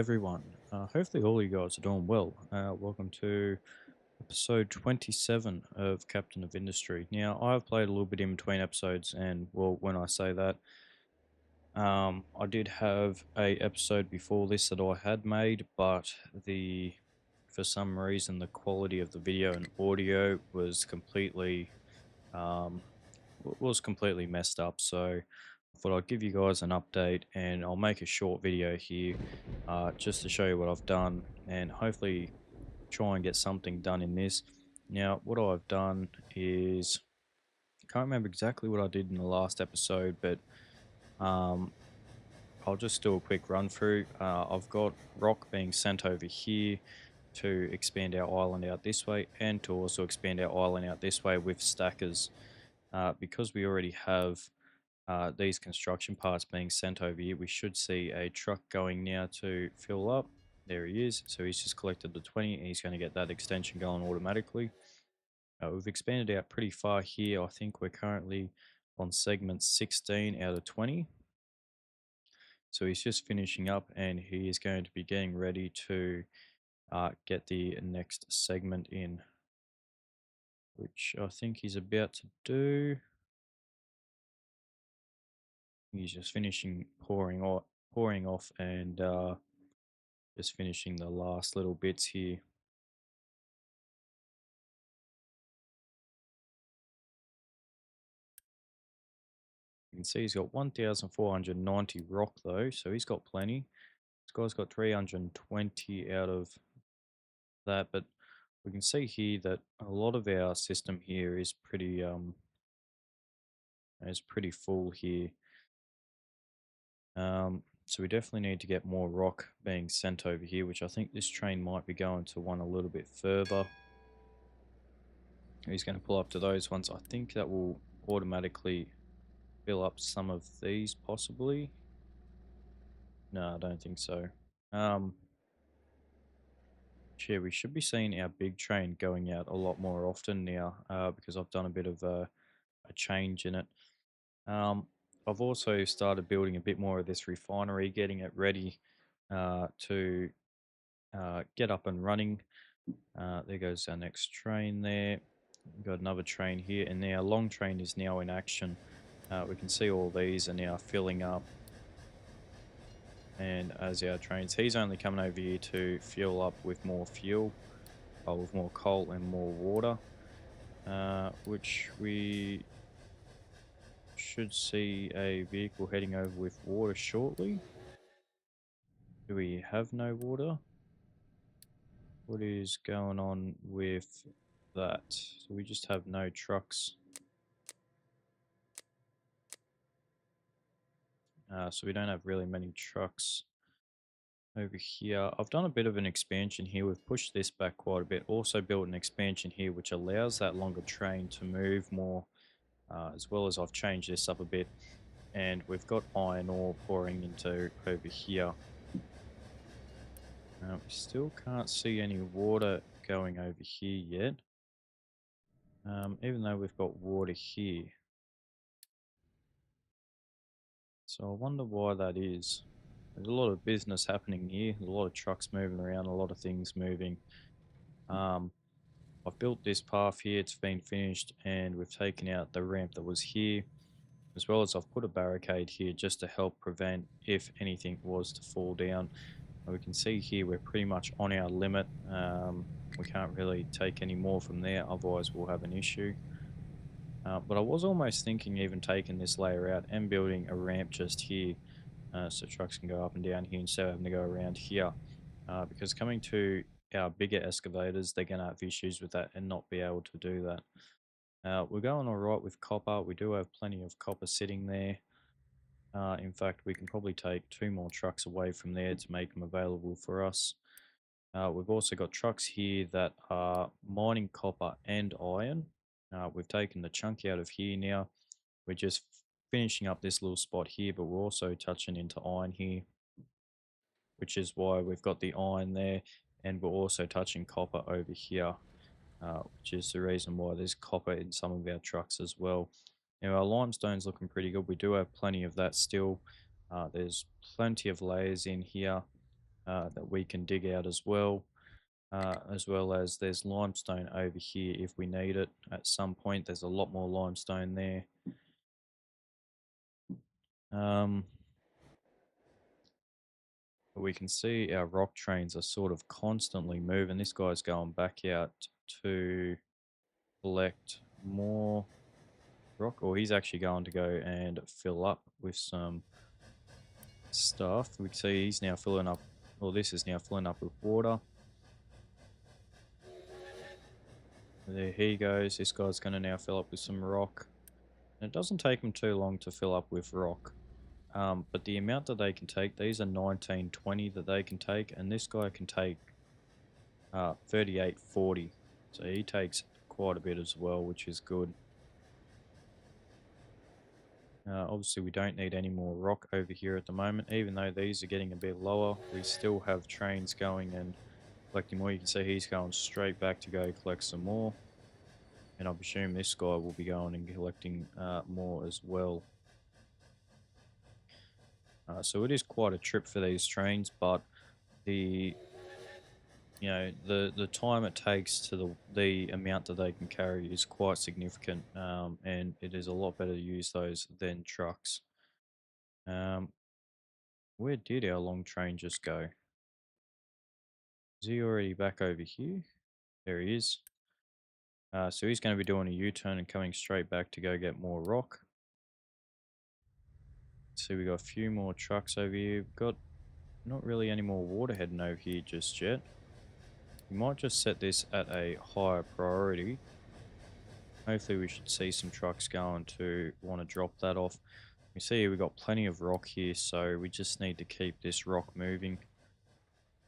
everyone. Hopefully, all you guys are doing well. Welcome to episode 27 of Captain of Industry. Now, I've played a little bit in between episodes, and well, when I say that, I did have a episode before this that I had made, but for some reason, the quality of the video and audio um, was completely messed up. So I thought I'd give you guys an update and I'll make a short video here just to show you what I've done and hopefully try and get something done in this. Now, what I've done is, I can't remember exactly what I did in the last episode, but um, I'll just do a quick run through. I've got rock being sent over here to expand our island out this way and to also expand our island out this way with stackers. Because we already have these construction parts being sent over here, we should see a truck going now to fill up. There he is. So he's just collected the 20 and he's going to get that extension going automatically. We've expanded out pretty far here. I think we're currently on segment 16 out of 20. So he's just finishing up and he is going to be getting ready to get the next segment in, which I think he's about to do. He's just finishing pouring off and just finishing the last little bits here. You can see he's got 1,490 rock though, so he's got plenty. This guy's got 320 out of that, but we can see here that a lot of our system here is pretty full here. So we definitely need to get more rock being sent over here, which I think this train might be going to one a little bit further. He's going to pull up to those ones. I think that will automatically fill up some of these, possibly. No, I don't think so. Yeah, we should be seeing our big train going out a lot more often now because I've done a bit of a change in it. I've also started building a bit more of this refinery, getting it ready to get up and running. There goes our next train there. We've got another train here, and our long train is now in action. We can see all these are now filling up. And as our trains, he's only coming over here to fuel up with more fuel, with more coal and more water, which we should see a vehicle heading over with water shortly. Do we have no water? What is going on with that? So we just have no trucks. So we don't have really many trucks over here. I've done a bit of an expansion here. We've pushed this back quite a bit. Also built an expansion here which allows that longer train to move more, as well as I've changed this up a bit. And we've got iron ore pouring into over here. We still can't see any water going over here yet, even though we've got water here. So I wonder why that is. There's a lot of business happening here, a lot of trucks moving around, a lot of things moving. I've built this path here, it's been finished, and we've taken out the ramp that was here, as well as I've put a barricade here just to help prevent if anything was to fall down. And we can see here we're pretty much on our limit. We can't really take any more from there, otherwise we'll have an issue. But I was almost thinking even taking this layer out and building a ramp just here, so trucks can go up and down here instead of having to go around here. Because coming to our bigger excavators, they're going to have issues with that and not be able to do that. We're going all right with copper. We do have plenty of copper sitting there. In fact, we can probably take 2 more trucks away from there to make them available for us. We've also got trucks here that are mining copper and iron. We've taken the chunk out of here now. We're just finishing up this little spot here, but we're also touching into iron here, which is why we've got the iron there, and we're also touching copper over here, which is the reason why there's copper in some of our trucks as well. Now our limestone's looking pretty good. We do have plenty of that still. There's plenty of layers in here. that we can dig out as well as there's limestone over here if we need it at some point. There's a lot more limestone there. Um, we can see our rock trains are sort of constantly moving. This guy's going back out to collect more rock, or he's actually going to go and fill up with some stuff. We can see he's now filling up, or this is now filling up with water. There he goes. This guy's going to now fill up with some rock. And it doesn't take them too long to fill up with rock. But the amount that they can take, these are 1920 that they can take, and this guy can take 3840. So he takes quite a bit as well, which is good. Obviously, we don't need any more rock over here at the moment. Even though these are getting a bit lower, we still have trains going and collecting more. You can see he's going straight back to go collect some more. And I presume this guy will be going and collecting more as well. So it is quite a trip for these trains, but the the time it takes to the amount that they can carry is quite significant, and it is a lot better to use those than trucks. Um, where did our long train just go? Is he already back over here? There he is. So he's going to be doing a U-turn and coming straight back to go get more rock. So we got a few more trucks over here. We've got not really any more water heading over here just yet. We might just set this at a higher priority. Hopefully we should see some trucks going to want to drop that off. We see we've got plenty of rock here, so we just need to keep this rock moving.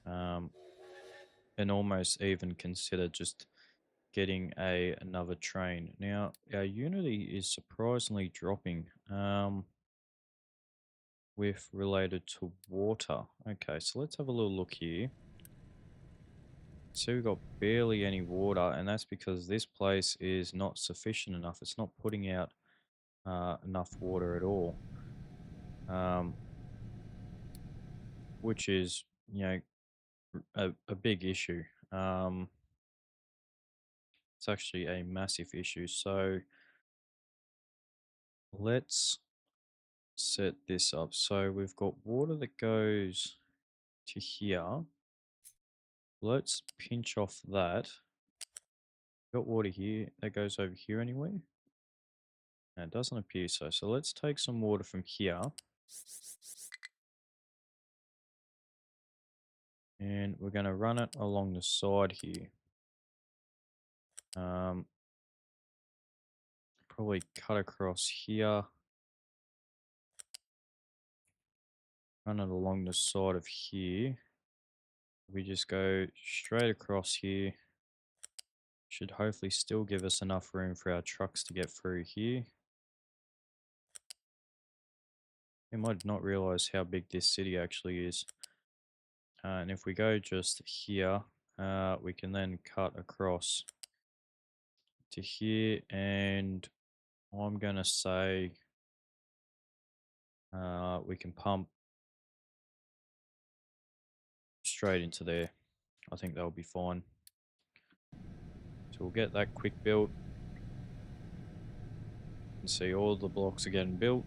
And almost even consider just getting another train. Now, our Unity is surprisingly dropping with related to water. Okay, so let's have a little look here. So we've got barely any water, and that's because this place is not sufficient enough. It's not putting out enough water at all, which is, a big issue. It's actually a massive issue. So let's set this up. So we've got water that goes to here. Let's pinch off that. Got water here that goes over here anyway. And it doesn't appear so. So let's take some water from here. And we're going to run it along the side here. Probably cut across here. Run it along the side of here. We just go straight across here. Should hopefully still give us enough room for our trucks to get through here. You might not realize how big this city actually is. And if we go just here, we can then cut across to here, and I'm going to say we can pump straight into there. I think that'll be fine. So we'll get that quick built. You can see all the blocks are getting built.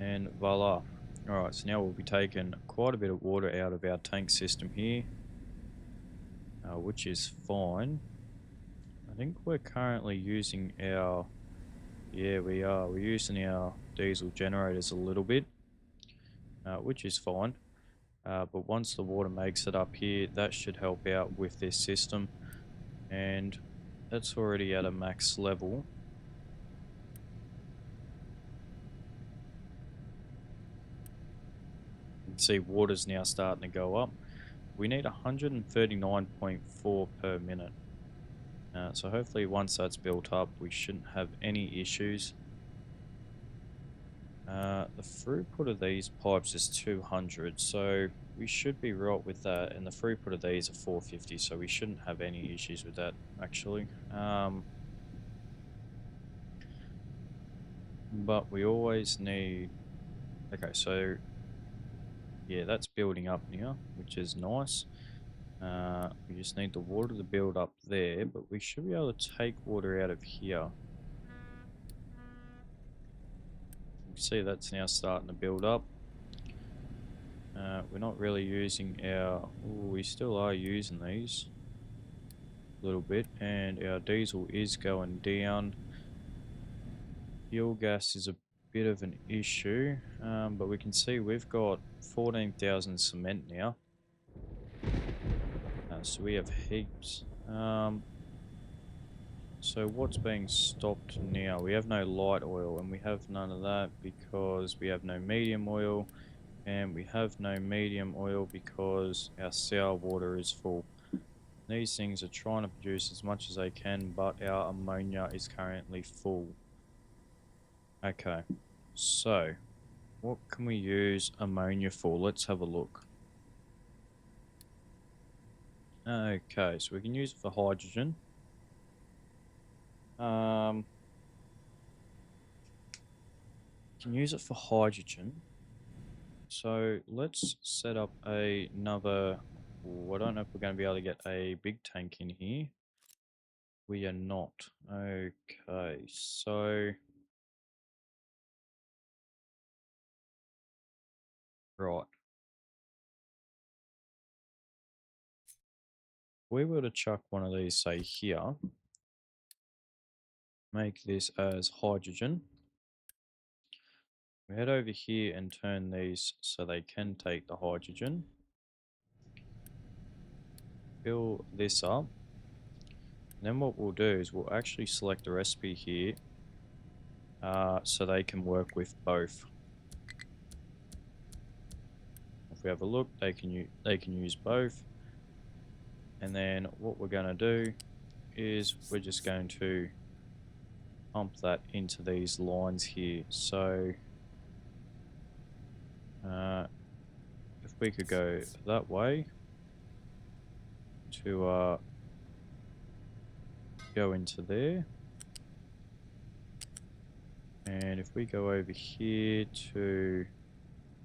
And voila. Alright, so now we'll be taking quite a bit of water out of our tank system here, which is fine. I think we're currently using our, yeah we are, we're using our diesel generators a little bit, which is fine. But once the water makes it up here, that should help out with this system. And that's already at a max level. You can see water's now starting to go up. We need 139.4 per minute. So hopefully once that's built up, we shouldn't have any issues. The throughput of these pipes is 200, so we should be right with that. And the throughput of these are 450, so we shouldn't have any issues with that, actually. But we always need... Okay, so Yeah, that's building up now, which is nice. We just need the water to build up there, but we should be able to take water out of here. You can see that's now starting to build up. We're not really using our... Ooh, we still are using these a little bit, and our diesel is going down. Fuel gas is a bit of an issue, but we can see we've got 14,000 cement now. So we have heaps. So what's being stopped now? We have no light oil, and we have none of that because we have no medium oil, and we have no medium oil because our sour water is full. These things are trying to produce as much as they can, but our ammonia is currently full. Okay, so what can we use ammonia for? Let's have a look. Okay, so we can use it for hydrogen. Can use it for hydrogen. So let's set up another... Ooh, I don't know if we're going to be able to get a big tank in here. We are not. Okay, so... Right. We were to chuck one of these, say, here. Make this as hydrogen. We head over here and turn these so they can take the hydrogen. Fill this up. And then what we'll do is we'll actually select the recipe here so they can work with both. If we have a look, they can use both. And then what we're going to do is we're just going to pump that into these lines here. So if we could go that way to go into there. And if we go over here to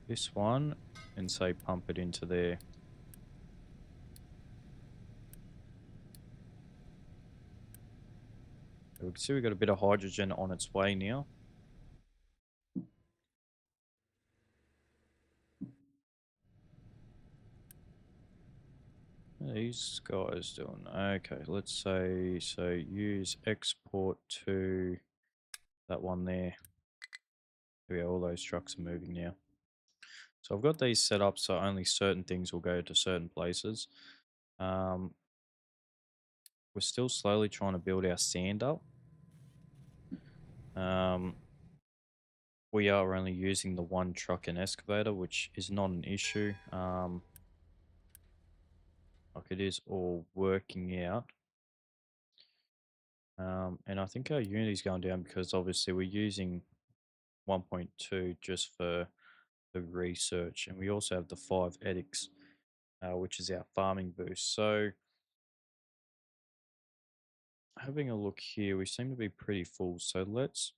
this one and say pump it into there. We can see we've got a bit of hydrogen on its way now. These guys doing okay. Let's say so use export to that one there. Yeah, all those trucks are moving now. So I've got these set up so only certain things will go to certain places. We're still slowly trying to build our sand up. We are only using the one truck and excavator, which is not an issue. Like it is all working out. And I think our Unity's going down because obviously we're using 1.2 just for the research, and we also have the 5 edicts, which is our farming boost. So having a look here, we seem to be pretty full. So let's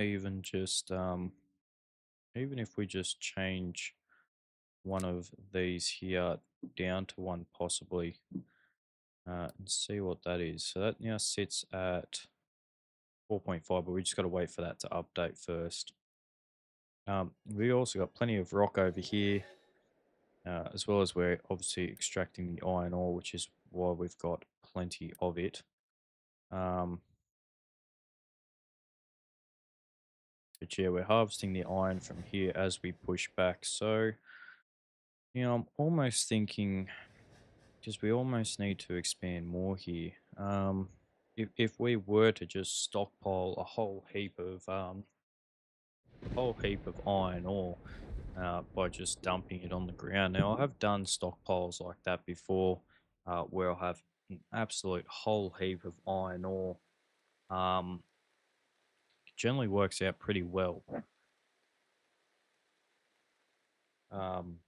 even just even if we just change one of these here down to one possibly, and see what that is. So that now sits at 4.5, but we just got to wait for that to update first. We also got plenty of rock over here, as well as we're obviously extracting the iron ore, which is why we've got plenty of it. But yeah, we're harvesting the iron from here as we push back. So, I'm almost thinking, just we almost need to expand more here. If we were to just stockpile a whole heap of iron ore by just dumping it on the ground. Now, I have done stockpiles like that before, where I'll have an absolute whole heap of iron ore. It generally works out pretty well. Um,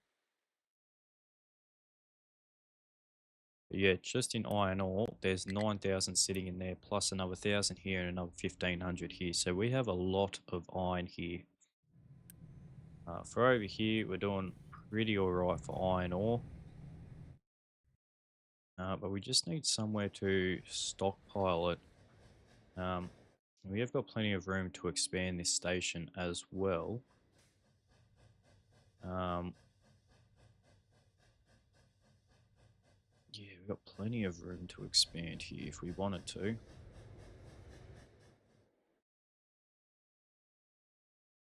yeah, just in iron ore, there's 9,000 sitting in there, plus another 1,000 here and another 1,500 here. So we have a lot of iron here. For over here, we're doing pretty alright for iron ore. But we just need somewhere to stockpile it. Um, we have got plenty of room to expand this station as well. Um, yeah, we've got plenty of room to expand here if we wanted to.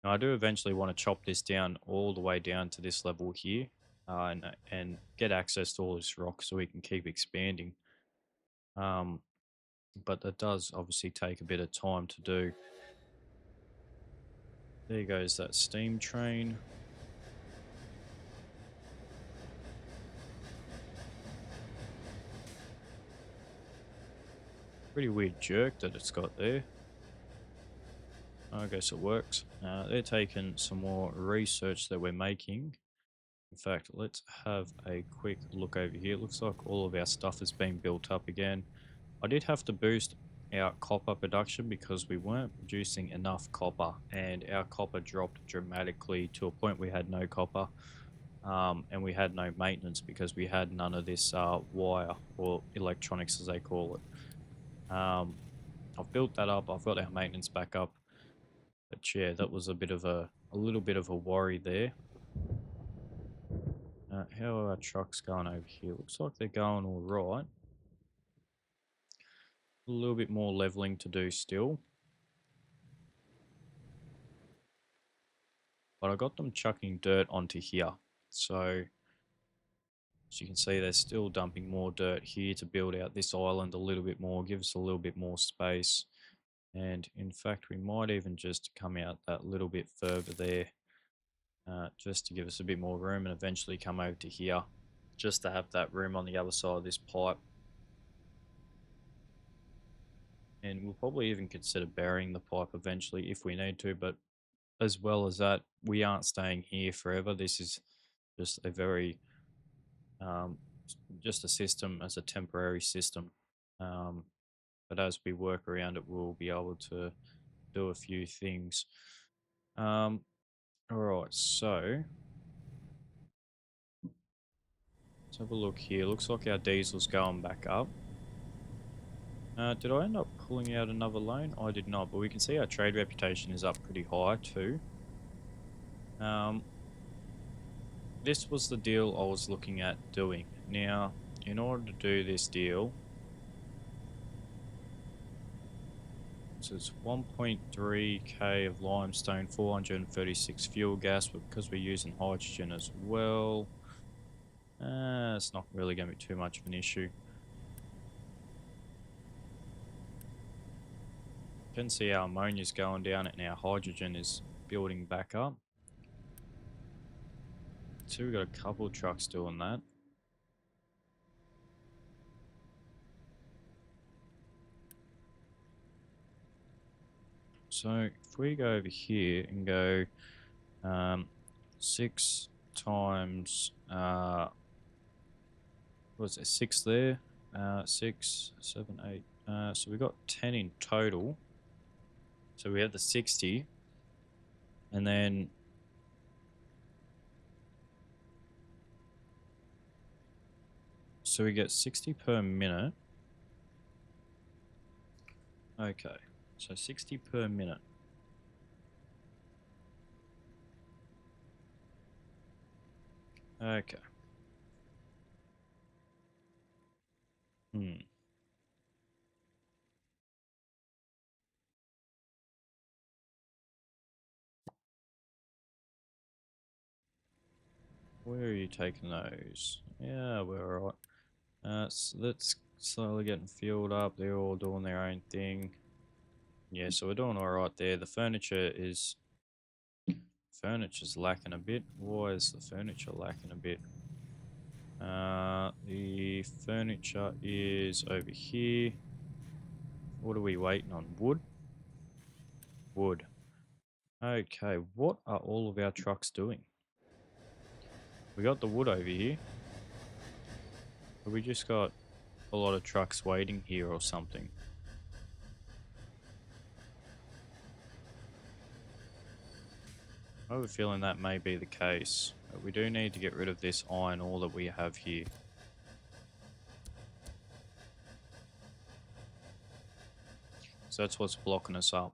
Now, I do eventually want to chop this down all the way down to this level here, and get access to all this rock so we can keep expanding. But that does obviously take a bit of time to do. There goes that steam train. Pretty weird jerk that it's got there. I guess it works. They're taking some more research that we're making. In fact, let's have a quick look over here. It looks like all of our stuff has been built up again. I did have to boost our copper production because we weren't producing enough copper, and our copper dropped dramatically to a point we had no copper, and we had no maintenance because we had none of this wire or electronics as they call it. I've built that up. I've got our maintenance back up, but yeah, that was a little bit of a worry there. How are our trucks going over here? Looks like they're going all right. A little bit more leveling to do still. But I got them chucking dirt onto here. So, as you can see, they're still dumping more dirt here to build out this island a little bit more, give us a little bit more space. And in fact, we might even just come out that little bit further there, just to give us a bit more room, and eventually come over to here, just to have that room on the other side of this pipe. And we'll probably even consider burying the pipe eventually if we need to, but as well as that, we aren't staying here forever. This is just a very, um, just a system as a temporary system. Um, but as we work around it, we'll be able to do a few things. All right, so let's have a look here. Looks like our diesel's going back up. Did I end up pulling out another loan? I did not, but we can see our trade reputation is up pretty high too. This was the deal I was looking at doing. Now, in order to do this deal, so it's 1.3k of limestone, 436 fuel gas, but because we're using hydrogen as well, it's not really going to be too much of an issue. You can see our ammonia's going down and our hydrogen is building back up. So we've got a couple of trucks doing that. So if we go over here and go 6 times, what's it, 6 there, 6, 7, 8, so we got 10 in total. So we have the 60, and then so we get 60 per minute. Okay, so 60 per minute. Okay. Where are you taking those? Yeah, we're alright. So that's slowly getting filled up. They're all doing their own thing. Yeah, so we're doing alright there. The furniture's lacking a bit. Why is the furniture lacking a bit? The furniture is over here. What are we waiting on? Wood? Wood. Okay, what are all of our trucks doing? We got the wood over here. But we just got a lot of trucks waiting here or something. I have a feeling that may be the case. But we do need to get rid of this iron ore that we have here. So that's what's blocking us up.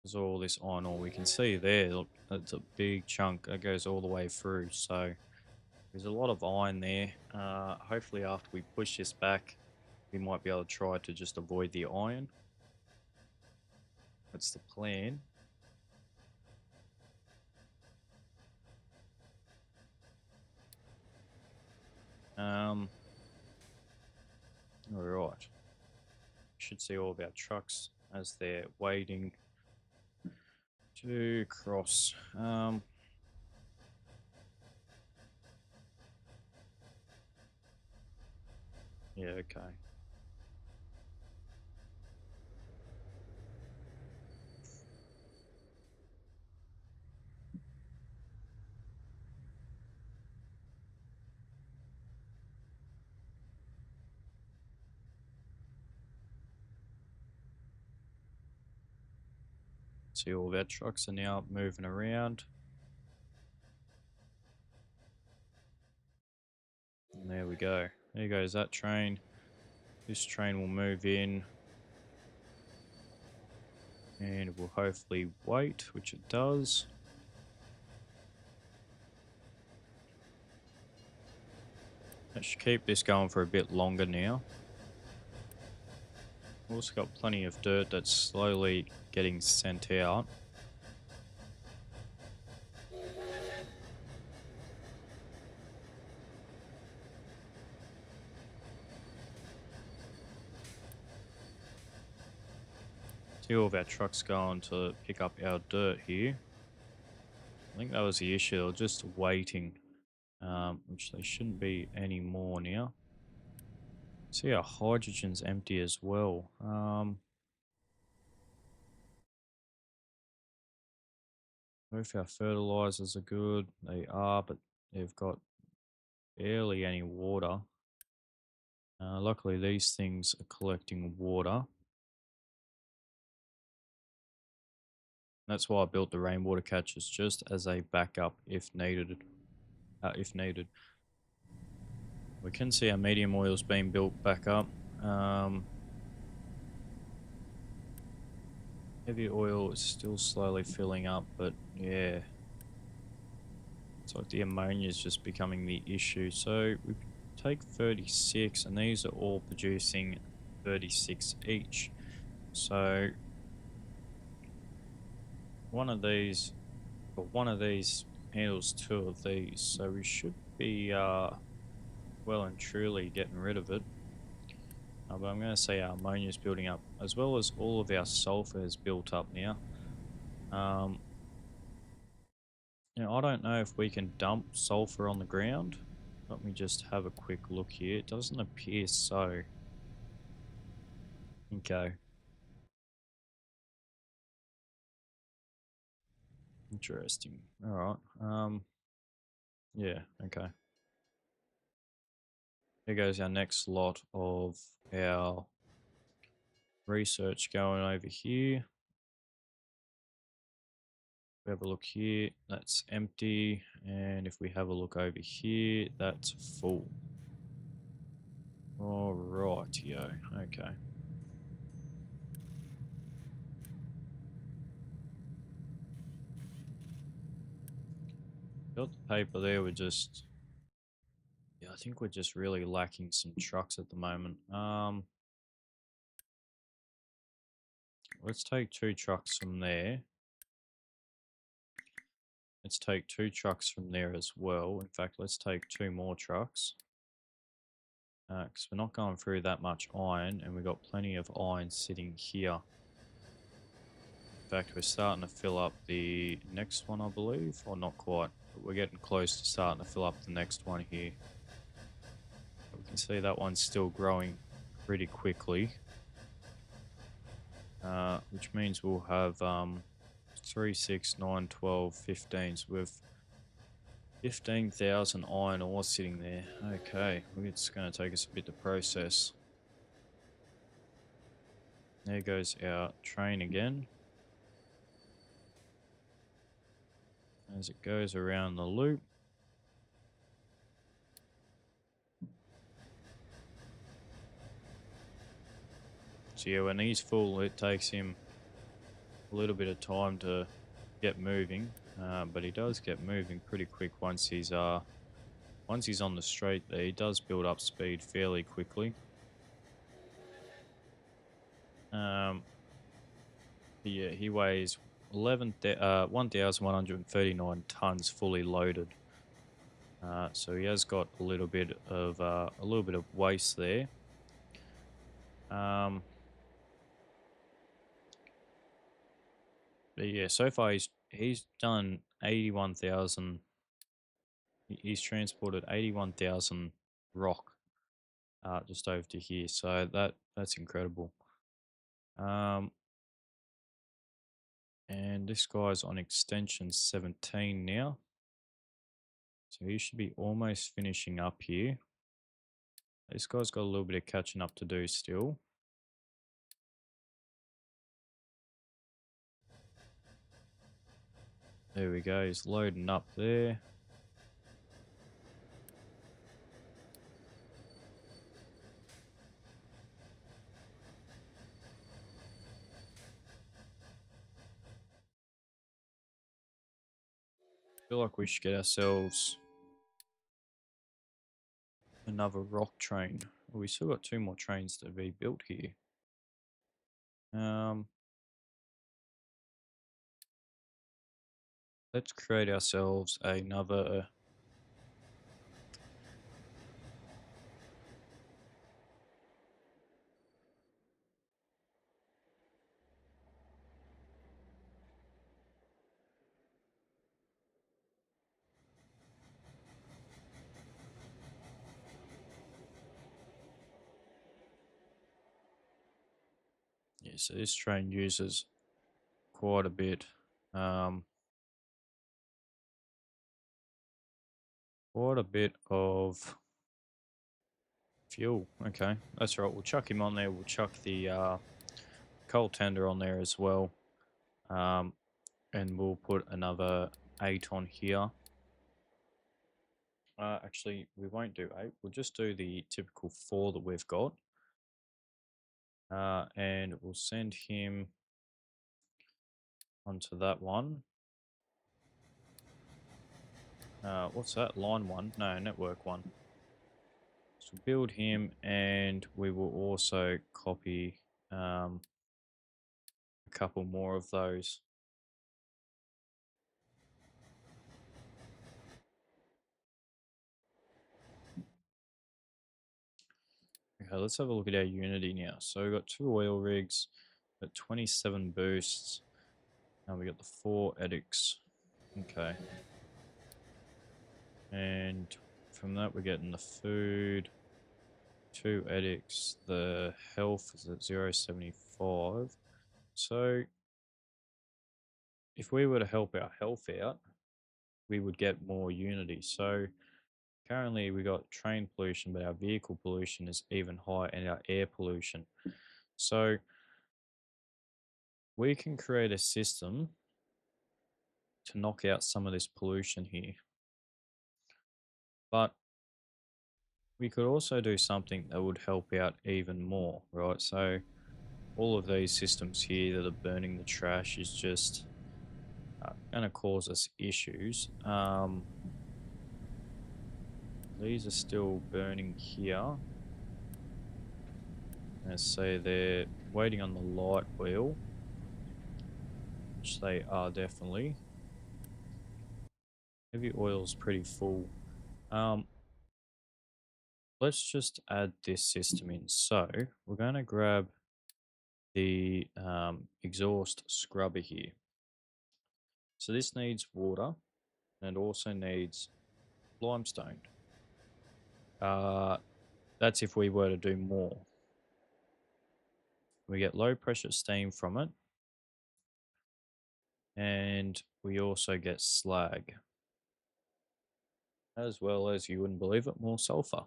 There's all this iron ore. We can see there, look, that's a big chunk that goes all the way through. So there's a lot of iron there. Hopefully after we push this back, we might be able to try to just avoid the iron. That's the plan. All right. Should see all of our trucks as they're waiting to cross. Yeah, okay. See all of our trucks are now moving around. And there we go. There goes that train. This train will move in. And will hopefully wait, which it does. That should keep this going for a bit longer now. We've also got plenty of dirt that's slowly getting sent out. See all of our trucks going to pick up our dirt here. I think that was the issue. They were just waiting, which they shouldn't be anymore now. See, our hydrogen's empty as well. Both our fertilizers are good. They are, but they've got barely any water. Luckily, these things are collecting water. That's why I built the rainwater catchers, just as a backup if needed. We can see our medium oils being built back up. Heavy oil is still slowly filling up, but yeah. It's like the ammonia is just becoming the issue. So we take 36, and these are all producing 36 each. So one of these handles 2 of these. So we should be well and truly getting rid of it. But I'm going to say our ammonia is building up, as well as all of our sulfur is built up now. I don't know if we can dump sulfur on the ground. Let me just have a quick look here. It doesn't appear so. Okay. Interesting. All right. Yeah. Okay. Here goes our next lot of our research going over here. We have a look here, that's empty, and if we have a look over here, that's full. Alrighty-o, okay. Got the paper there, we're just... Yeah, I think we're just really lacking some trucks at the moment. Let's take 2 trucks from there. Let's take 2 trucks from there as well. In fact, let's take 2 more trucks. Because we're not going through that much iron, and we've got plenty of iron sitting here. In fact, we're starting to fill up the next one, I believe. Or not quite, but we're getting close to starting to fill up the next one here. We can see that one's still growing pretty quickly. Which means we'll have 3, 6, 9, 12, 15. So we've 15,000 iron ore sitting there. Okay, it's going to take us a bit to process. There goes our train again. as it goes around the loop. So yeah, when he's full, it takes him a little bit of time to get moving, but he does get moving pretty quick once he's on the straight there. He does build up speed fairly quickly. Um, yeah, he weighs 1,139 tons fully loaded. So he has got a little bit of waste there. But yeah, so far he's done 81,000. He's transported 81,000 rock just over to here. So that's incredible. Um, and this guy's on extension 17 now. So he should be almost finishing up here. This guy's got a little bit of catching up to do still. There we go. He's loading up there. Feel like we should get ourselves another rock train. We still got 2 more trains to be built here. Let's create ourselves another. Yeah, so this train uses quite a bit. Quite a bit of fuel. Okay, that's right. We'll chuck him on there. We'll chuck the coal tender on there as well. And we'll put another 8 on here. Actually, we won't do 8. We'll just do the typical 4 that we've got. And we'll send him onto that one. What's that? Line 1? No, network 1. So build him, and we will also copy a couple more of those. Okay, let's have a look at our Unity now. So we've got 2 oil rigs, got 27 boosts, and we got the 4 edicts. Okay. And from that we're getting the food, 2 edicts, the health is at 0.75. So if we were to help our health out, we would get more Unity. So currently we got train pollution, but our vehicle pollution is even higher, and our air pollution. So we can create a system to knock out some of this pollution here. But we could also do something that would help out even more, right? So all of these systems here that are burning the trash is just going to cause us issues. These are still burning here. Let's say they're waiting on the light wheel, which they are definitely. Heavy oil's pretty full. Let's just add this system in. So we're going to grab the exhaust scrubber here. So this needs water, and also needs limestone. That's if we were to do more. We get low pressure steam from it, and we also get slag, as well as, you wouldn't believe it, more sulfur.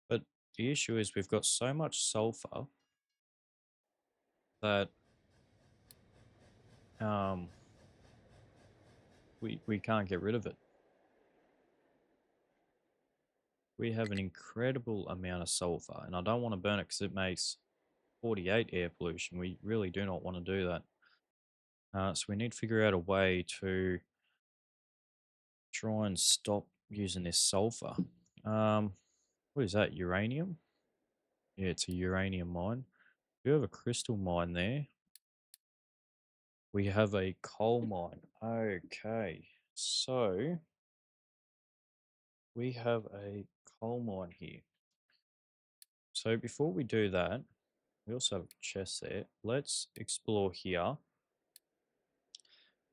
But the issue is we've got so much sulfur that um, we can't get rid of it. We have an incredible amount of sulfur, and I don't want to burn it because it makes 48 air pollution. We really do not want to do that. So we need to figure out a way to try and stop using this sulfur. Um, what is that? Uranium? Yeah, it's a uranium mine. We have a crystal mine there. We have a coal mine. Okay, so we have a coal mine here. So before we do that, we also have a chest there. Let's explore here.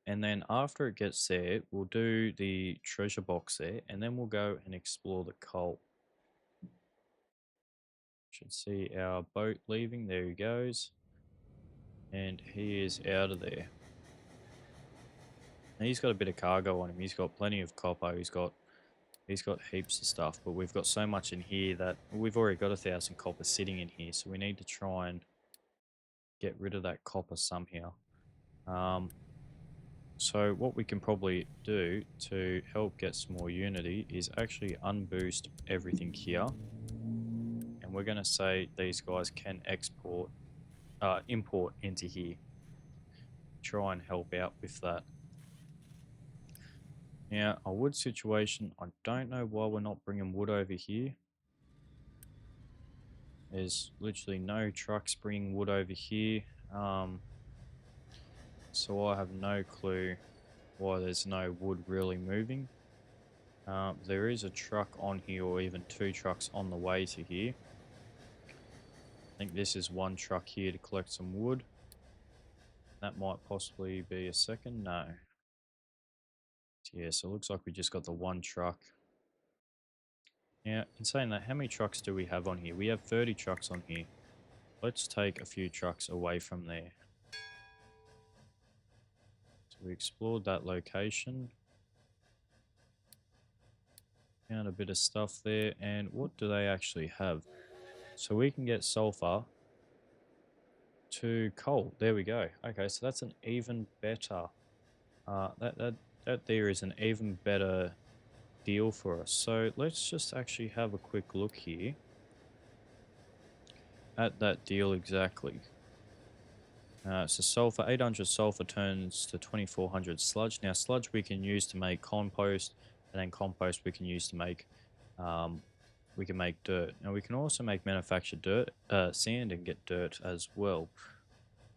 And then after it gets there, we'll do the treasure box there, and then we'll go and explore the coal. Should see our boat leaving. There he goes. And he is out of there. And he's got a bit of cargo on him. He's got plenty of copper. He's got heaps of stuff, but we've got so much in here that we've already got 1,000 copper sitting in here, so we need to try and get rid of that copper somehow. So what we can probably do to help get some more unity is actually unboost everything here, and we're going to say these guys can import into here. Try and help out with that. Now, a wood situation, I don't know why we're not bringing wood over here. There's literally no trucks bringing wood over here. So I have no clue why there's no wood really moving. There is a truck on here, or even 2 trucks on the way to here. I think this is 1 truck here to collect some wood. That might possibly be a second. No. Yeah, so it looks like we just got the 1 truck. Now, in saying that, how many trucks do we have on here? We have 30 trucks on here. Let's take a few trucks away from there. So we explored that location. Found a bit of stuff there. And what do they actually have? So we can get sulfur to coal. There we go. Okay, so that's an even better. That there is an even better deal for us. So let's just actually have a quick look here at that deal exactly. So sulfur, 800 sulfur turns to 2400 sludge. Now sludge we can use to make compost, and then compost we can use to make, we can make dirt. Now we can also make manufactured dirt, sand, and get dirt as well.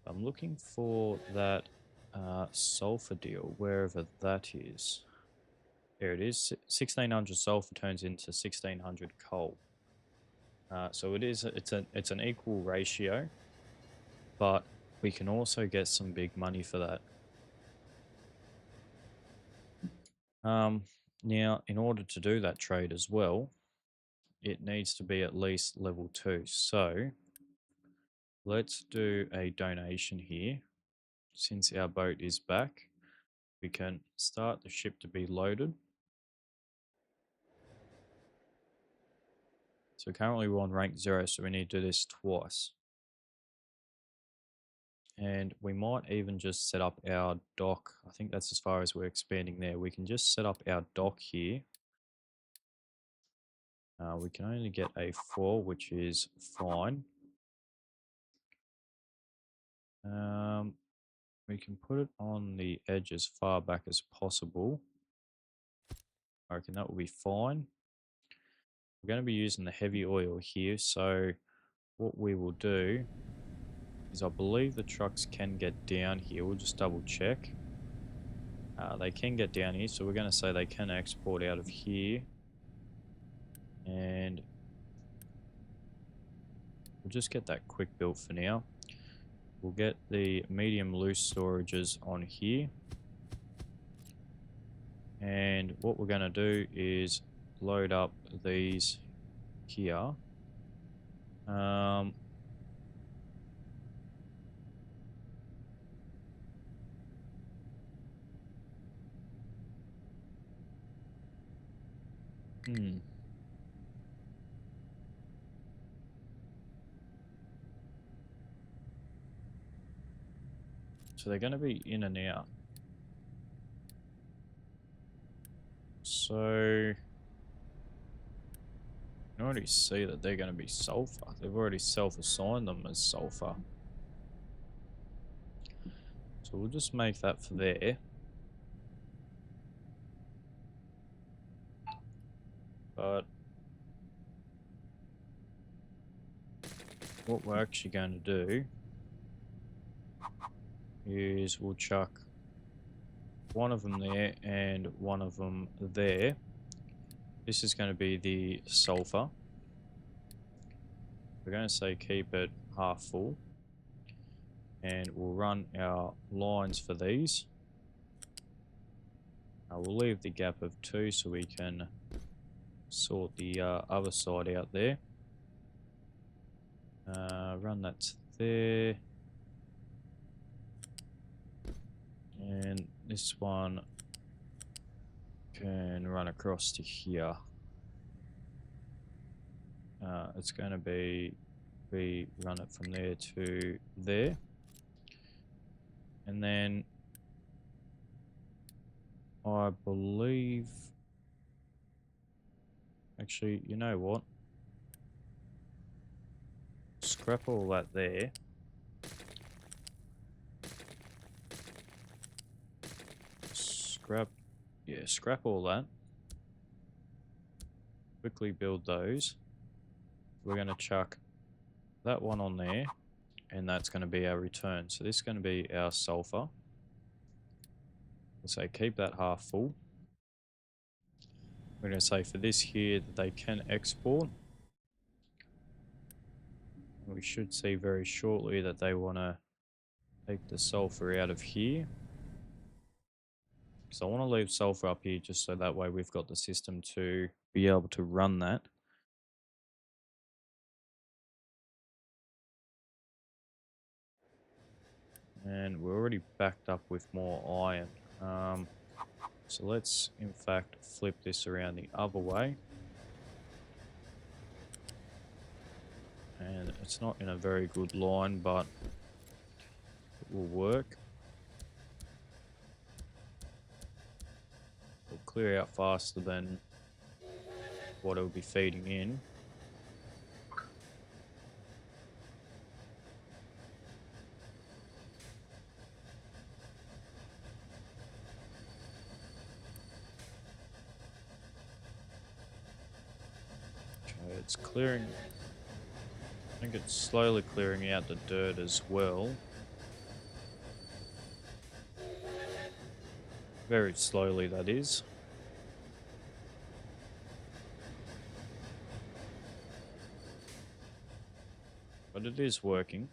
I'm looking for that sulfur deal, wherever that is. There it is. 1600 sulfur turns into 1600 coal. So it's an equal ratio, but we can also get some big money for that. Now, in order to do that trade as well, it needs to be at least level 2. So let's do a donation here. Since our boat is back, we can start the ship to be loaded. So currently we're on rank 0, so we need to do this twice. And we might even just set up our dock. I think that's as far as we're expanding there. We can just set up our dock here. We can only get a 4, which is fine. We can put it on the edge as far back as possible. I reckon that will be fine. We're going to be using the heavy oil here, so what we will do is I believe the trucks can get down here. We'll just double check. They can get down here, so we're going to say they can export out of here. And we'll just get that quick built for now. We'll get the medium loose storages on here. And what we're going to do is load up these here. So they're going to be in and out. So you can already see that they're going to be sulfur. They've already self-assigned them as sulfur. So we'll just make that for there. But what we're actually going to do is we'll chuck one of them there and one of them there. This is going to be the sulfur. We're going to say keep it half full. And we'll run our lines for these. We'll leave the gap of 2 so we can sort the other side out there. Run that to there. And this one can run across to here. It's going to be, we run it from there to there. And then I believe, actually, you know what? Scrap all that there. Scrap all that. Quickly build those. We're going to chuck that one on there, and that's going to be our return. So this is going to be our sulfur. We'll say keep that half full. We're going to say for this here that they can export. We should see very shortly that they want to take the sulfur out of here. So I want to leave sulfur up here just so that way we've got the system to be able to run that. And we're already backed up with more iron. So let's in fact flip this around the other way. And it's not in a very good line, but it will work. It'll clear out faster than what it'll be feeding in. Okay, it's clearing. I think it's slowly clearing out the dirt as well. Very slowly, that is. But it is working.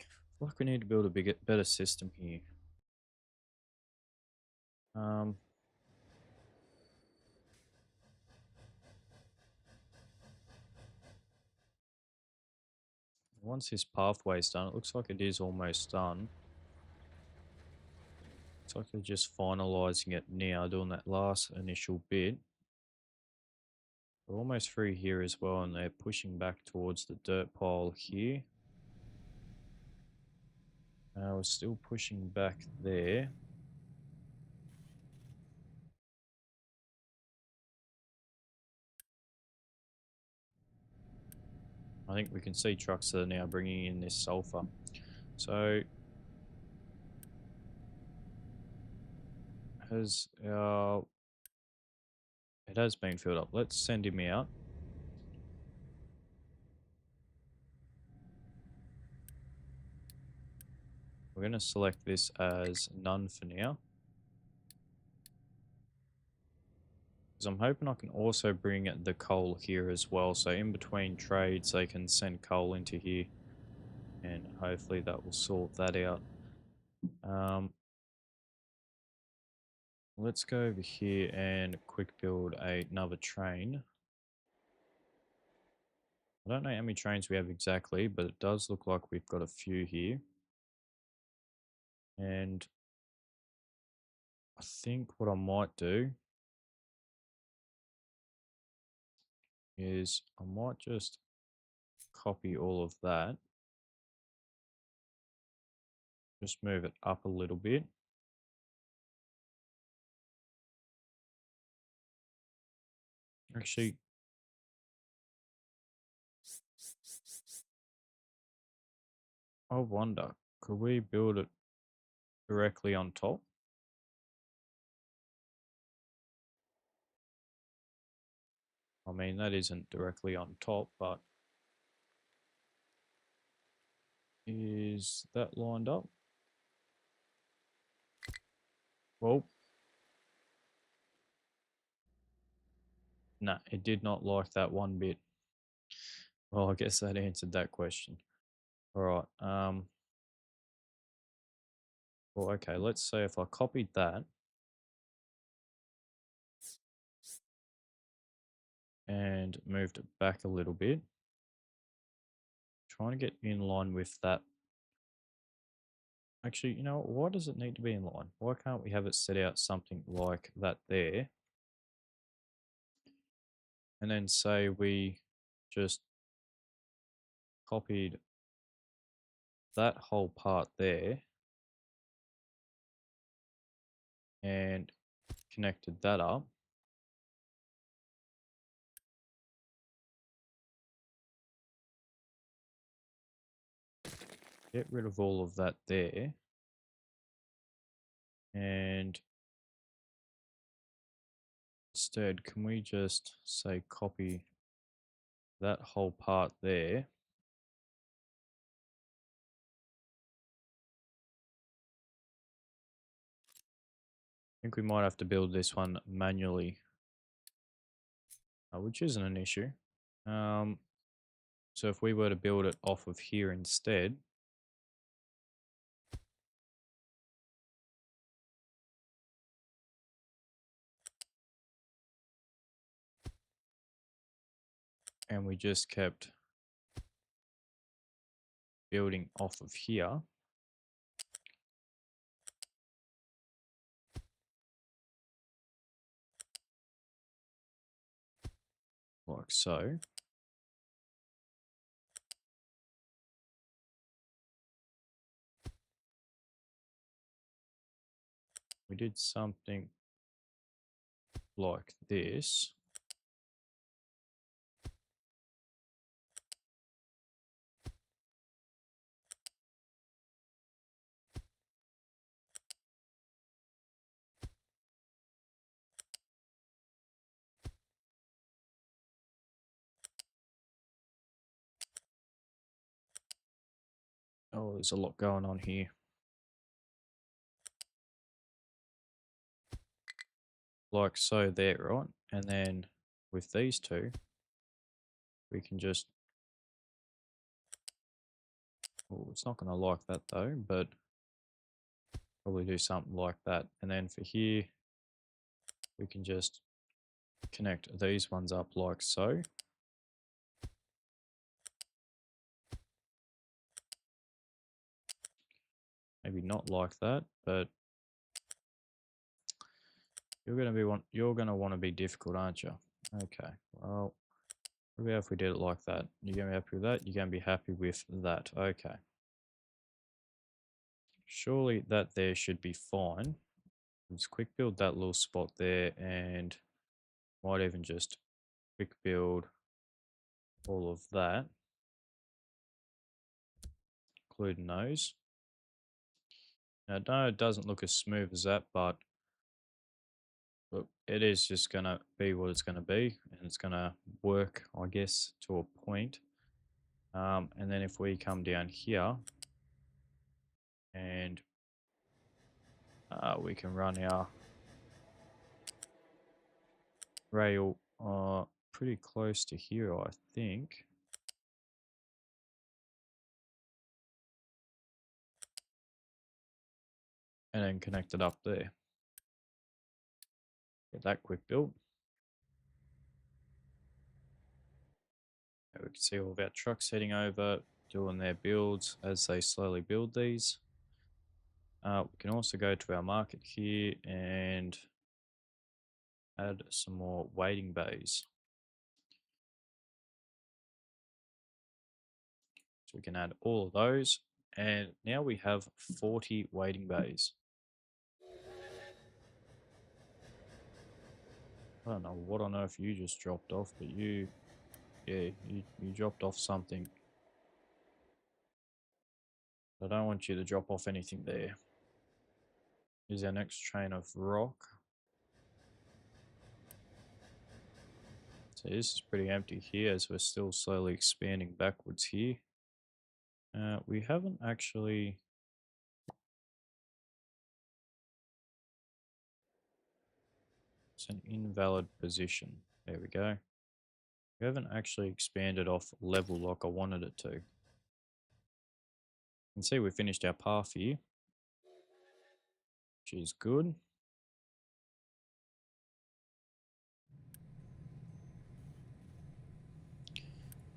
I feel like we need to build a better system here. Once this pathway is done, it looks like it is almost done. It's like they're just finalizing it now, doing that last initial bit. We're almost through here as well, and they're pushing back towards the dirt pile here. We're still pushing back there. I think we can see trucks that are now bringing in this sulfur. So it has been filled up. Let's send him out. We're going to select this as none for now. Because I'm hoping I can also bring the coal here as well. So in between trades, they can send coal into here. And hopefully that will sort that out. Let's go over here and quick build another train. I don't know how many trains we have exactly, but it does look like we've got a few here. And I think what I might do is I might just copy all of that, just move it up a little bit. Actually, I wonder, could we build it directly on top? I mean, that isn't directly on top, but is that lined up? Well, no, it did not like that one bit. Well, I guess that answered that question. All right. Well, okay, let's say if I copied that and moved it back a little bit, trying to get in line with that. Actually, you know, why does it need to be in line? Why can't we have it set out something like that there? And then say we just copied that whole part there and connected that up. Get rid of all of that there. And instead, can we just say copy that whole part there? I think we might have to build this one manually, which isn't an issue. So if we were to build it off of here instead, and we just kept building off of here, like so. We did something like this. Oh, there's a lot going on here. Like so there, right? And then with these two, we can just, oh, it's not going to like that though, but probably do something like that. And then for here, we can just connect these ones up like so. Maybe not like that, but you're gonna want to be difficult, aren't you? Okay, well, what about if we did it like that? You're gonna be happy with that? You're gonna be happy with that. Okay. Surely that there should be fine. Just quick build that little spot there and might even just quick build all of that, including those. Now, no, it doesn't look as smooth as that, but look, it is just going to be what it's going to be, and it's going to work, I guess, to a point. And then if we come down here and we can run our rail pretty close to here, I think. And then connect it up there. Get that quick built. We can see all of our trucks heading over, doing their builds as they slowly build these. We can also go to our market here and add some more waiting bays. So we can add all of those. And now we have 40 waiting bays. I don't know what on earth you just dropped off, but you dropped off something. I don't want you to drop off anything there. Here's our next train of rock. So this is pretty empty here as we're still slowly expanding backwards here. We haven't actually... It's an invalid position. There we go. We haven't actually expanded off level like I wanted it to. You can see we finished our path here, which is good.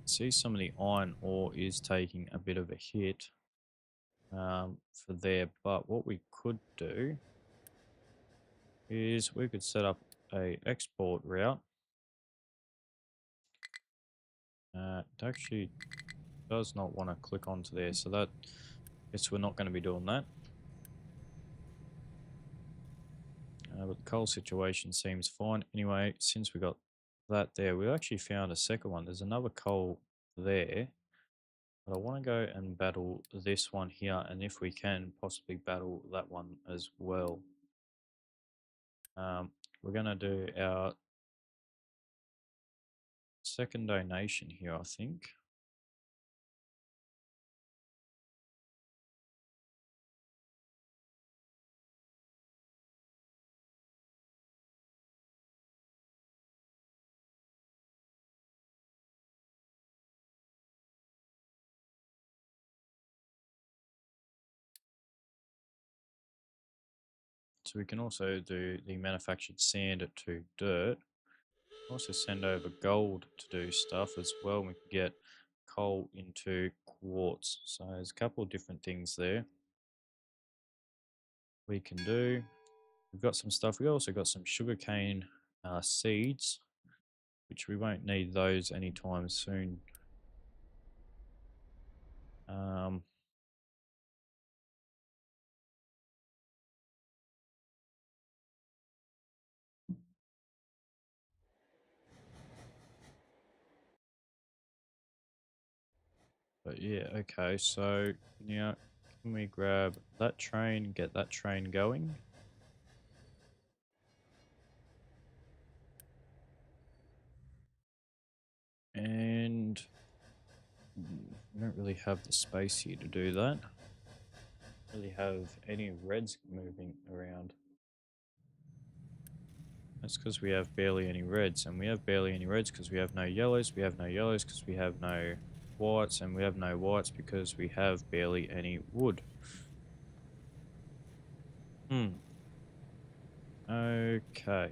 See some of the iron ore is taking a bit of a hit for there, but what we could do is we could set up a export route. It actually does not want to click onto there, so that guess we're not going to be doing that. But the coal situation seems fine. Anyway, since we got that there, we actually found a second one. There's another coal there. But I want to go and battle this one here, and if we can, possibly battle that one as well. We're going to do our second donation here, I think. So we can also do the manufactured sand to dirt. Also send over gold to do stuff as well. We can get coal into quartz. So there's a couple of different things there we can do. We've got some stuff. We also got some sugarcane seeds, which we won't need those anytime soon. But yeah, okay, so now can we grab that train, get that train going? And we don't really have the space here to do that. Don't really have any reds moving around. That's because we have barely any reds, and we have barely any reds because we have no yellows. We have no yellows because we have no whites, and we have no whites because we have barely any wood. Okay.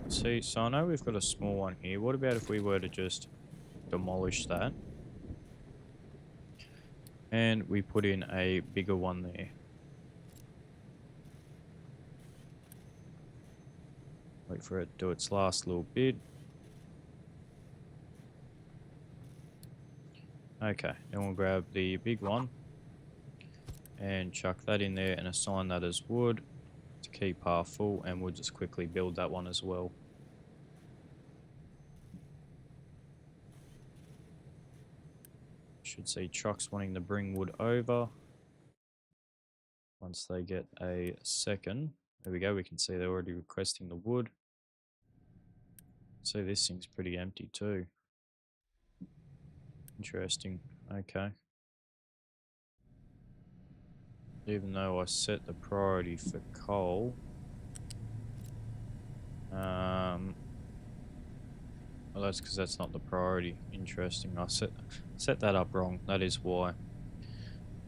See, so I know we've got a small one here. What about if we were to just demolish that? And we put in a bigger one there. Wait for it to do its last little bit. Okay, then we'll grab the big one and chuck that in there and assign that as wood to keep half full, and we'll just quickly build that one as well. Should see trucks wanting to bring wood over. Once they get a second, there we go, we can see they're already requesting the wood. So this thing's pretty empty too. Interesting. Okay. Even though I set the priority for coal, well, that's because that's not the priority. Interesting. I set that up wrong. That is why.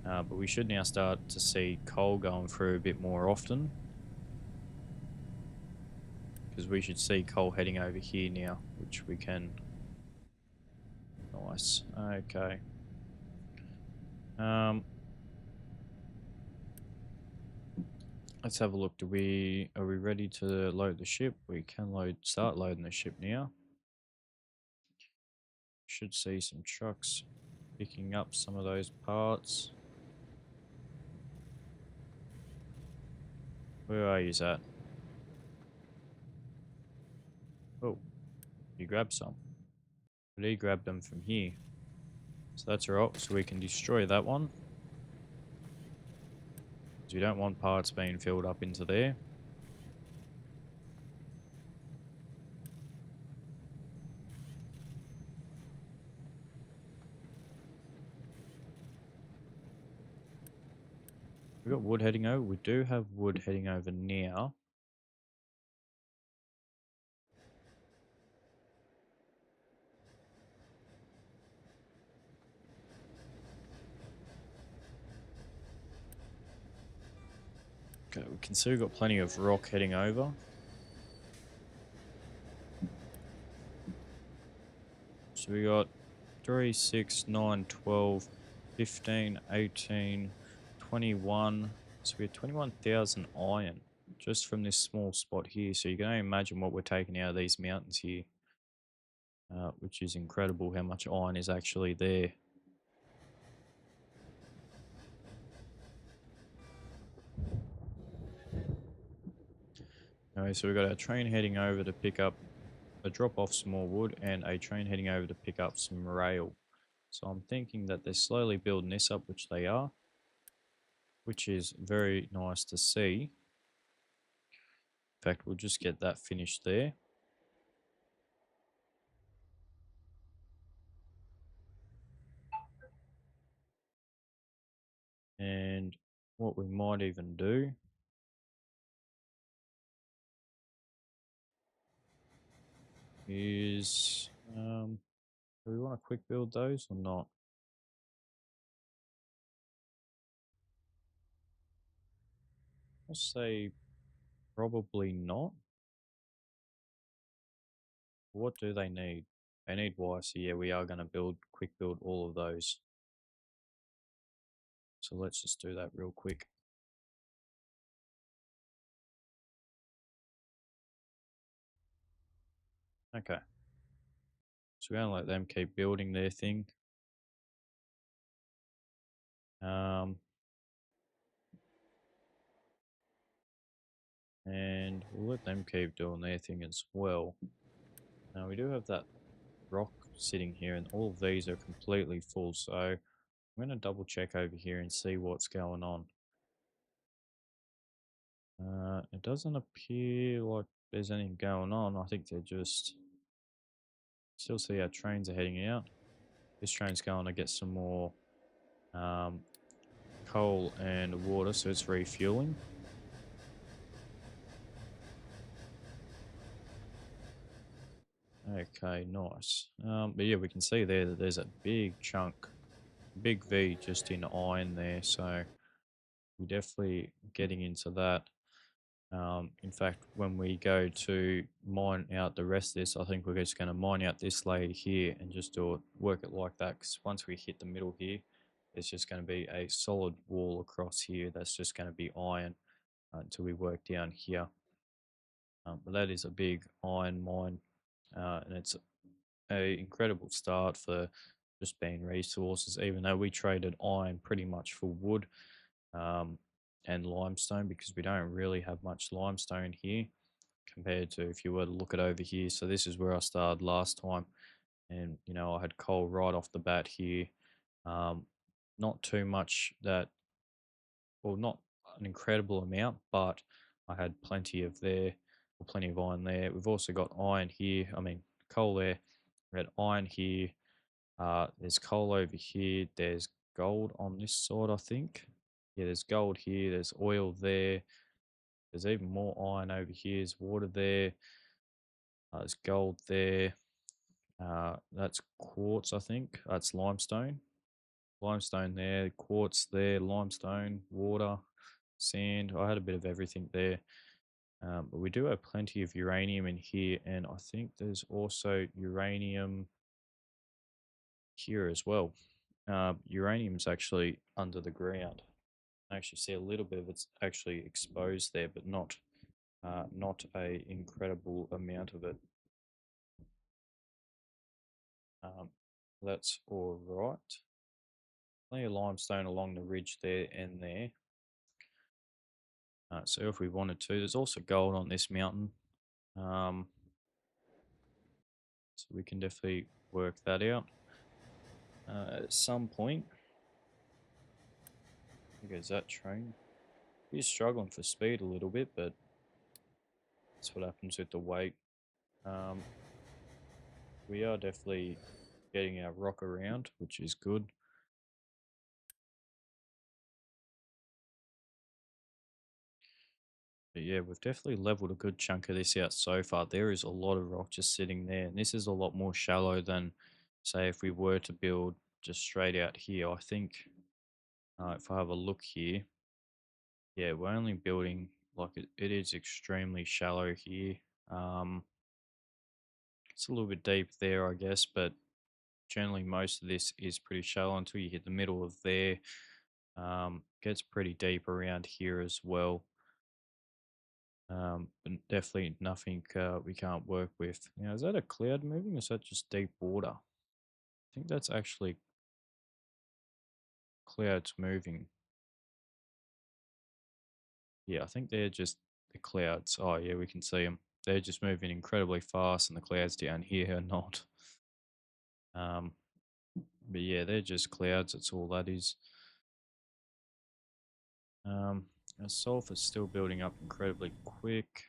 But we should now start to see coal going through a bit more often, because we should see coal heading over here now, which we can. Nice. Okay. Um, let's have a look. Are we ready to load the ship? We can start loading the ship now. Should see some trucks picking up some of those parts. Where are you at? Oh, you grabbed some. But he grabbed them from here. So that's alright. So we can destroy that one. Because we don't want parts being filled up into there. We got wood heading over. We do have wood heading over now. Okay, we can see we've got plenty of rock heading over. So we got 3, 6, 9, 12, 15, 18, 21. So we have 21,000 iron just from this small spot here. So you can only imagine what we're taking out of these mountains here, which is incredible how much iron is actually there. Anyway, so we've got our train heading over to pick up drop off some more wood and a train heading over to pick up some rail. So I'm thinking that they're slowly building this up, which they are, which is very nice to see. In fact, we'll just get that finished there. And what we might even do is, do we want to quick build those or not? I'll say probably not. What do they need? They need wire, so yeah, we are going to quick build all of those. So let's just do that real quick. Okay. So we're going to let them keep building their thing. And we'll let them keep doing their thing as well. Now we do have that rock sitting here and all of these are completely full, so I'm going to double check over here and see what's going on. It doesn't appear like there's anything going on. I think they're just... Still see our trains are heading out. This train's going to get some more coal and water, so it's refueling. Okay, nice. But yeah, we can see there that there's a big chunk, big V just in iron there, so we're definitely getting into that. In fact, when we go to mine out the rest of this, I think we're just going to mine out this layer here and just work it like that, because once we hit the middle here, it's just going to be a solid wall across here that's just going to be iron until we work down here. But that is a big iron mine, and it's a incredible start for just being resources, even though we traded iron pretty much for wood um, and limestone, because we don't really have much limestone here compared to if you were to look at over here. So this is where I started last time, and you know, I had coal right off the bat here. Not too much that, well, not an incredible amount, but I had plenty of there, or plenty of iron there. We've also got iron here, I mean coal there. We had iron here. There's coal over here. There's gold on this side, I think. Yeah, there's gold here. There's oil there. There's even more iron over here. There's water there. There's gold there. That's quartz, I think. That's limestone. Limestone there. Quartz there. Limestone. Water. Sand. I had a bit of everything there. But we do have plenty of uranium in here. And I think there's also uranium here as well. Uranium's actually under the ground. I actually see a little bit of it's actually exposed there, but not a incredible amount of it. Um, that's all right. Plenty of limestone along the ridge there and there. So if we wanted to, there's also gold on this mountain. Um, so we can definitely work that out at some point. There goes that train. He's struggling for speed a little bit, but that's what happens with the weight. Um, we are definitely getting our rock around, which is good. But yeah, we've definitely leveled a good chunk of this out so far. There is a lot of rock just sitting there, and this is a lot more shallow than, say, if we were to build just straight out here. I think if I have a look here, yeah, we're only building like it is extremely shallow here. Um, it's a little bit deep there, I guess, but generally most of this is pretty shallow until you hit the middle of there. Gets pretty deep around here as well. But definitely nothing we can't work with. Now, is that a cloud moving or is that just deep water? I think that's actually clouds moving. Yeah, I think they're just the clouds. Oh, yeah, we can see them. They're just moving incredibly fast, and the clouds down here are not. Um, but yeah, they're just clouds. That's all that is. Our sulfur's still building up incredibly quick.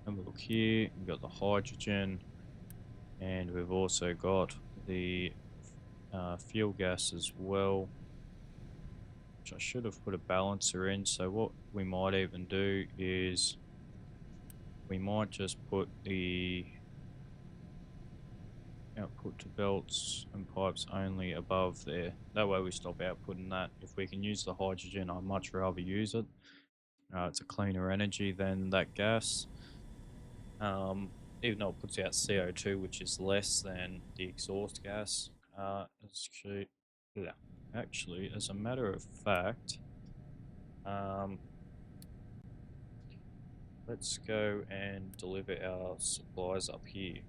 Have a look here. We've got the hydrogen, and we've also got the fuel gas as well, which I should have put a balancer in. So what we might even do is we might just put the output to belts and pipes only above there. That way we stop outputting that. If we can use the hydrogen, I'd much rather use it. It's a cleaner energy than that gas. Even though it puts out CO2, which is less than the exhaust gas. Actually, as a matter of fact, um, let's go and deliver our supplies up here.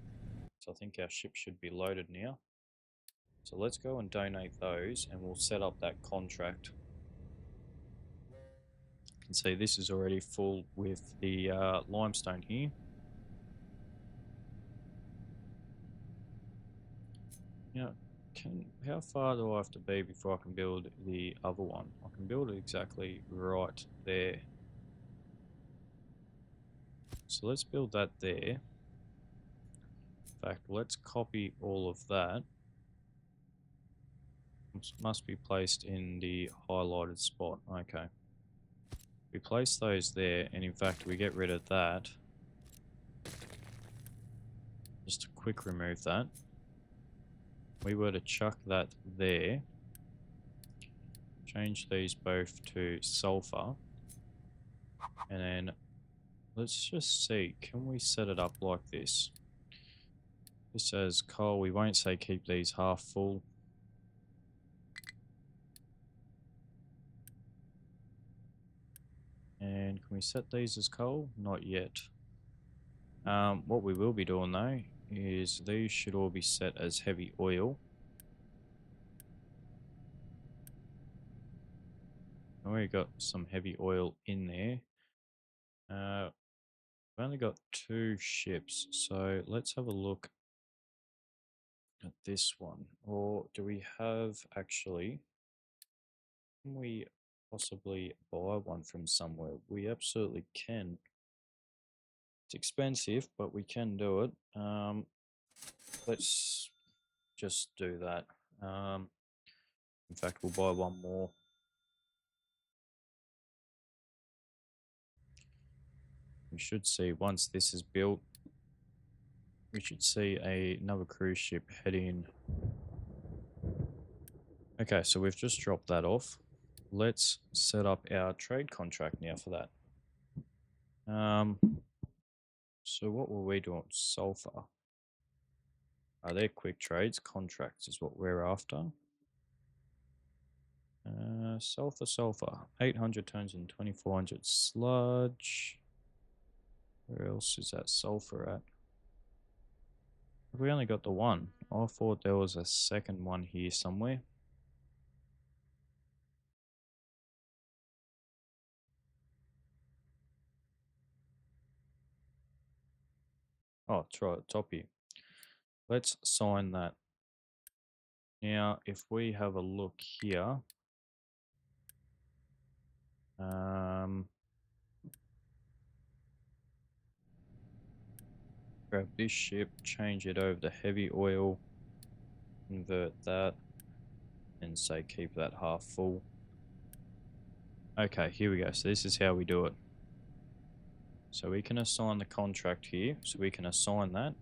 So I think our ship should be loaded now. So let's go and donate those and we'll set up that contract. You can see this is already full with the limestone here. Now, how far do I have to be before I can build the other one? I can build it exactly right there. So let's build that there. In fact, let's copy all of that. Must be placed in the highlighted spot. Okay. We place those there, and in fact, we get rid of that. Just a quick remove that. We were to chuck that there. Change these both to sulfur. And then let's just see, can we set it up like this? This says coal. We won't say keep these half full. And can we set these as coal? Not yet. What we will be doing though is these should all be set as heavy oil. We got some heavy oil in there. We've only got 2 ships, so let's have a look at this one. Or do we have actually? Can we possibly buy one from somewhere? We absolutely can. It's expensive, but we can do it. Let's just do that. In fact, we'll buy one more. We should see once this is built, we should see another cruise ship head in. Okay, so we've just dropped that off. Let's set up our trade contract now for that. So what were we doing? Sulfur. Are there quick trades? Contracts is what we're after. Sulfur. 800 tons and 2400 sludge. Where else is that sulfur at? We only got the one. I thought there was a second one here somewhere. Oh, it's right at the top here. Let's sign that. Now, if we have a look here, grab this ship, change it over to heavy oil, convert that, and say keep that half full. Okay, here we go. So this is how we do it. So we can assign the contract here. So we can assign that.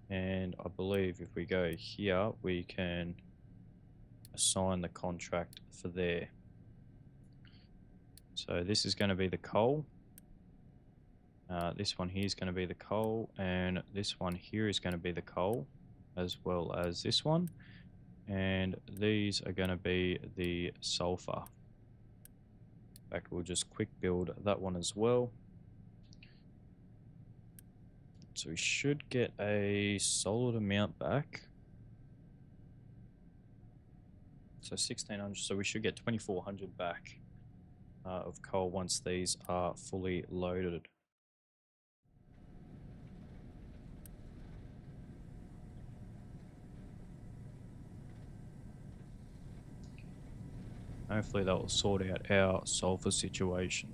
And I believe if we go here, we can assign the contract for there. So this is going to be the coal. This one here is going to be the coal, and this one here is going to be the coal, as well as this one. And these are going to be the sulfur. In fact, we'll just quick build that one as well. So we should get a solid amount back. So 1600, so we should get 2400 back of coal once these are fully loaded. Hopefully that will sort out our sulfur situation.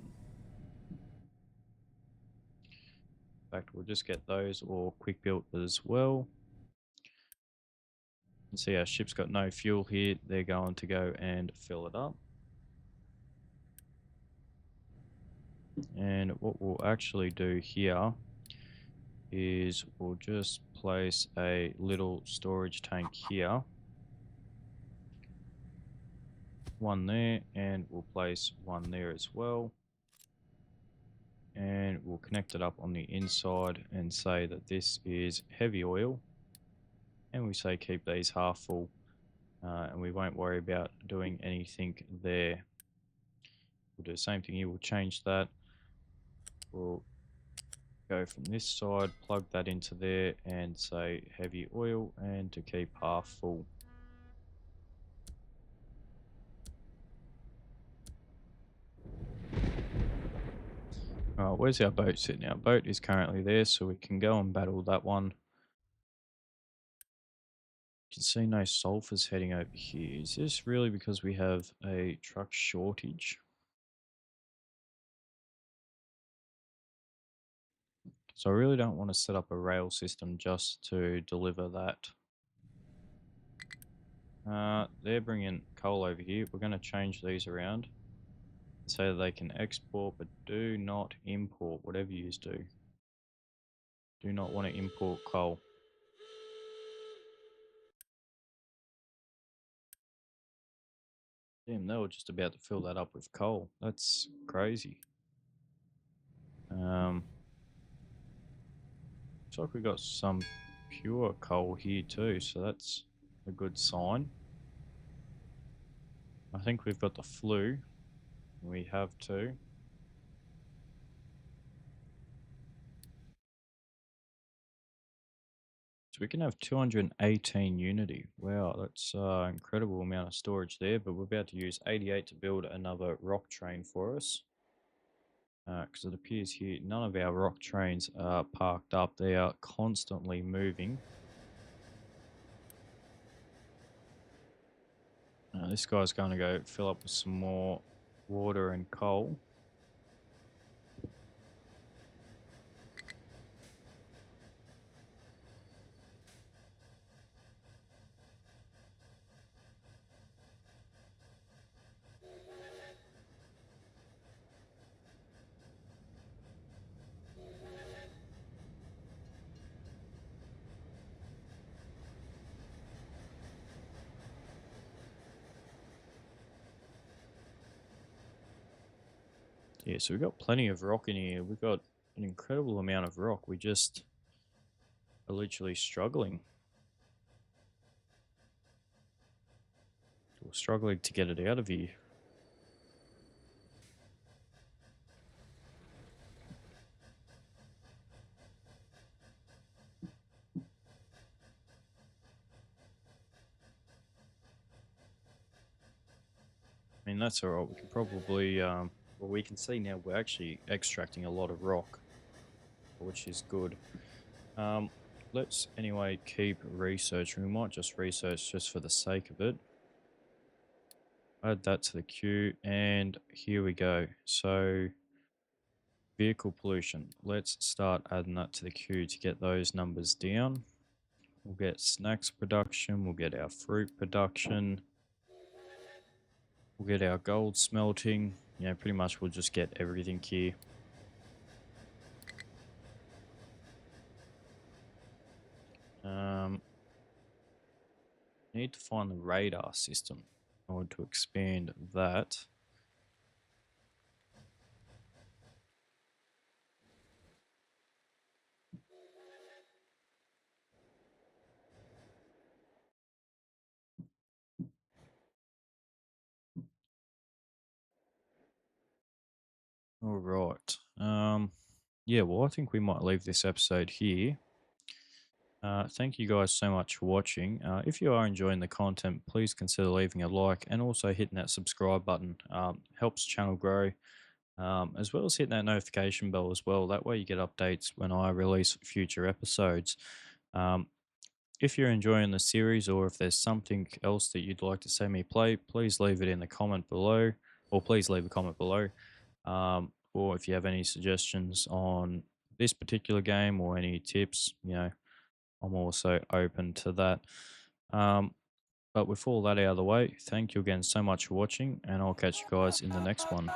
In fact, we'll just get those all quick built as well. You can see our ship's got no fuel here. They're going to go and fill it up. And what we'll actually do here is we'll just place a little storage tank here. One there, and we'll place one there as well. And we'll connect it up on the inside and say that this is heavy oil. And we say keep these half full. And we won't worry about doing anything there. We'll do the same thing here. We'll change that. We'll go from this side, plug that into there, and say heavy oil, and to keep half full. Alright, where's our boat sitting? Our boat is currently there, so we can go and battle that one. You can see no sulfurs heading over here. Is this really because we have a truck shortage? So I really don't want to set up a rail system just to deliver that. They're bringing coal over here. We're going to change these around so they can export, but do not import, whatever you do. Do not want to import coal. Damn, they were just about to fill that up with coal. That's crazy. Looks like we got some pure coal here too, so that's a good sign. I think we've got the flue. We have too. So we can have 218 unity. Wow, that's an incredible amount of storage there, but we're about to use 88 to build another rock train for us. Because it appears here none of our rock trains are parked up. They are constantly moving. This guy's going to go fill up with some more water and coal. Yeah, so we've got plenty of rock in here. We've got an incredible amount of rock. We just are literally struggling. We're struggling to get it out of here. I mean, that's all right. We can probably, well, we can see now we're actually extracting a lot of rock, which is good. Um, let's anyway keep researching. We might just research just for the sake of it. Add that to the queue, and here we go. So, vehicle pollution. Let's start adding that to the queue to get those numbers down. We'll get snacks production, we'll get our fruit production, we'll get our gold smelting. Pretty much we'll just get everything here. Need to find the radar system in order to expand that. All right. Yeah, well, I think we might leave this episode here. Thank you guys so much for watching. If you are enjoying the content, please consider leaving a like and also hitting that subscribe button. Helps channel grow, as well as hitting that notification bell as well. That way you get updates when I release future episodes. Um, if you're enjoying the series or if there's something else that you'd like to see me play, please leave it in the comment below, or please leave a comment below. Or if you have any suggestions on this particular game or any tips, I'm also open to that. Um, but with all that out of the way, thank you again so much for watching, and I'll catch you guys in the next one.